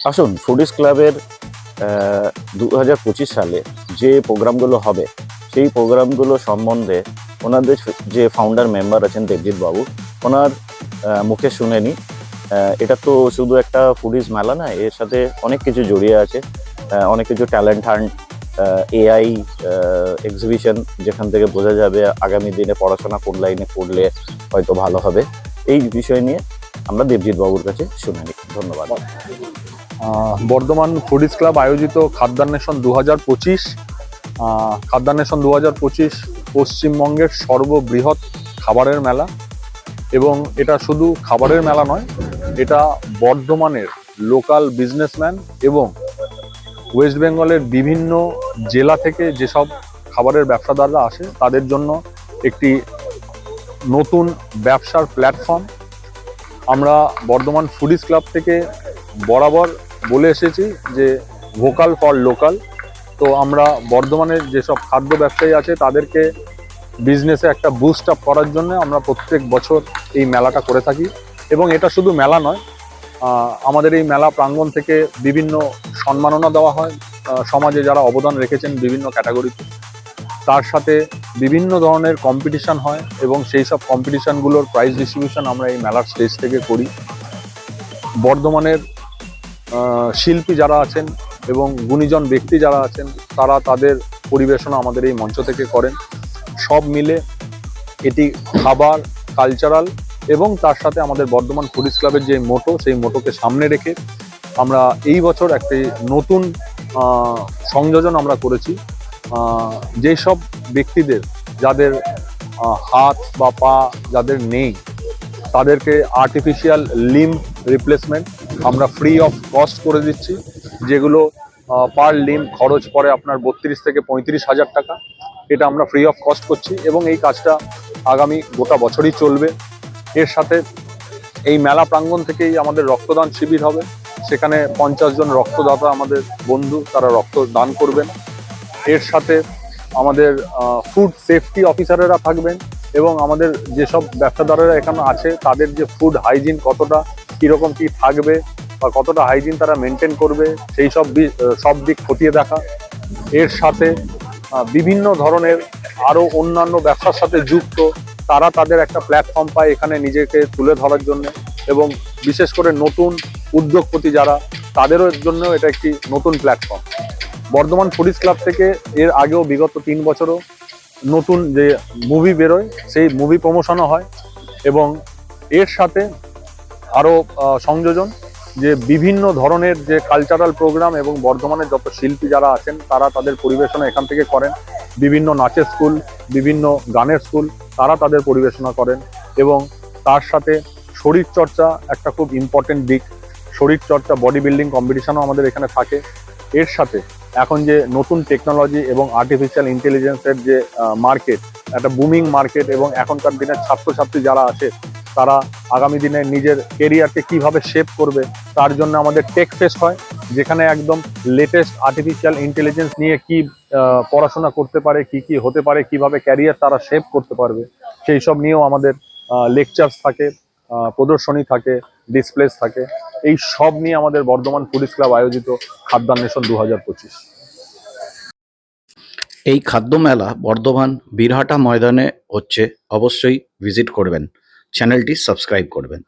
আসুন ফুডিজ ক্লাবের 2025 সালে যে প্রোগ্রামগুলো হবে সেই প্রোগ্রামগুলো সম্বন্ধে ওনাদের যে ফাউন্ডার মেম্বার আছেন দেবজিৎ বাবু, ওনার মুখে শুনে নিই। এটা তো শুধু একটা ফুডিজ মেলা না, এর সাথে অনেক কিছু জড়িয়ে আছে। অনেক কিছু ট্যালেন্ট হান্ট, এআই এক্সিবিশন, যেখান থেকে বোঝা যাবে আগামী দিনে পড়াশোনা কোন লাইনে পড়লে হয়তো ভালো হবে। এই বিষয় নিয়ে আমরা দেবজিৎ বাবুর কাছে শুনে নিই। ধন্যবাদ। বর্ধমান ফুডিজ ক্লাব আয়োজিত খাদ্যান্বেষণ 2025। খাদ্যান্বেষণ 2025 পশ্চিমবঙ্গের সর্ববৃহৎ খাবারের মেলা, এবং এটা শুধু খাবারের মেলা নয়, এটা বর্ধমানের লোকাল বিজনেসম্যান এবং ওয়েস্ট বেঙ্গলের বিভিন্ন জেলা থেকে যেসব খাবারের ব্যবসাদাররা আসে তাদের জন্য একটি নতুন ব্যবসার প্ল্যাটফর্ম। আমরা বর্ধমান ফুডিজ ক্লাব থেকে বরাবর বলে এসেছি যে ভোকাল ফর লোকাল। তো আমরা বর্ধমানের যেসব খাদ্য ব্যবসায়ী আছে তাদেরকে বিজনেসে একটা বুস্ট আপ করার জন্য আমরা প্রত্যেক বছর এই মেলাটা করে থাকি। এবং এটা শুধু মেলা নয়, আমাদের এই মেলা প্রাঙ্গণ থেকে বিভিন্ন সম্মাননা দেওয়া হয় সমাজে যারা অবদান রেখেছেন বিভিন্ন ক্যাটাগরিতে। তার সাথে বিভিন্ন ধরনের কম্পিটিশান হয় এবং সেই সব কম্পিটিশানগুলোর প্রাইজ ডিস্ট্রিবিউশন আমরা এই মেলার স্টেজ থেকে করি। বর্ধমানের শিল্পী যারা আছেন এবং গুণীজন ব্যক্তি যারা আছেন তারা তাদের পরিবেশনা আমাদের এই মঞ্চ থেকে করেন। সব মিলে এটি খাবার, কালচারাল এবং তার সাথে আমাদের বর্ধমান ফুডিজ ক্লাবের যে মোটো, সেই মোটোকে সামনে রেখে আমরা এই বছর একটি নতুন সংযোজন আমরা করেছি। যেই সব ব্যক্তিদের যাদের হাত বা পা যাদের নেই তাদেরকে আর্টিফিশিয়াল লিম্ব রিপ্লেসমেন্ট আমরা ফ্রি অফ কস্ট করে দিচ্ছি, যেগুলো পার লিম্ব খরচ পড়ে আপনার 32 থেকে 35 হাজার টাকা। এটা আমরা ফ্রি অফ কস্ট করছি এবং এই কাজটা আগামী গোটা বছরই চলবে। এর সাথে এই মেলা প্রাঙ্গণ থেকেই আমাদের রক্তদান শিবির হবে, সেখানে 50 জন রক্তদাতা আমাদের বন্ধু তারা রক্ত দান করবেন। এর সাথে আমাদের ফুড সেফটি অফিসারেরা থাকবেন এবং আমাদের যেসব ব্যবসাদারেরা এখানে আছে তাদের যে ফুড হাইজিন কতটা কীরকম কী থাকবে বা কতটা হাইজিন তারা মেনটেন করবে সেই সব দিক খতিয়ে দেখা। এর সাথে বিভিন্ন ধরনের আরও অন্যান্য ব্যবসার সাথে যুক্ত তারা তাদের একটা প্ল্যাটফর্ম পায় এখানে নিজেকে তুলে ধরার জন্য, এবং বিশেষ করে নতুন উদ্যোগপতি যারা তাদেরও জন্য এটা একটি নতুন প্ল্যাটফর্ম। বর্ধমান ফুডিজ ক্লাব থেকে এর আগেও বিগত 3 বছরও নতুন যে মুভি বেরোয় সেই মুভি প্রমোশনও হয়, এবং এর সাথে আরও সংযোজন যে বিভিন্ন ধরনের যে কালচারাল প্রোগ্রাম এবং বর্ধমানের যত শিল্পী যারা আছেন তারা তাদের পরিবেশনা এখান থেকে করেন। বিভিন্ন নাচের স্কুল, বিভিন্ন গানের স্কুল তারা তাদের পরিবেশনা করেন, এবং তার সাথে শরীরচর্চা একটা খুব ইম্পর্টেন্ট দিক। শরীরচর্চা বডি বিল্ডিং কম্পিটিশনও আমাদের এখানে থাকে। এর সাথে এখন যে নতুন টেকনোলজি এবং আর্টিফিশিয়াল ইন্টেলিজেন্সের যে মার্কেট, একটা বুমিং মার্কেট, এবং এখনকার দিনের ছাত্রছাত্রী যারা আছে তারা আগামী দিনে নিজের কেরিয়ারকে কিভাবে শেপ করবে তার জন্য আমাদের টেক ফেস্ট হয়, যেখানে একদম লেটেস্ট আর্টিফিশিয়াল ইন্টেলিজেন্স নিয়ে কি পড়াশোনা করতে পারে, কি কি হতে পারে, কিভাবে ক্যারিয়ার তারা শেপ করতে পারবে সেই সব নিয়েও আমাদের লেকচার্স থাকে, প্রদর্শনী থাকে, ডিসপ্লেস থাকে। এই সব নিয়ে আমাদের বর্ধমান ফুডিজ ক্লাব আয়োজিত খাদ্যান্বেষণ 2025। এই খাদ্য মেলা বর্ধমান বীরহাটা ময়দানে হচ্ছে, অবশ্যই ভিজিট করবেন, চ্যানেলটি সাবস্ক্রাইব করবেন।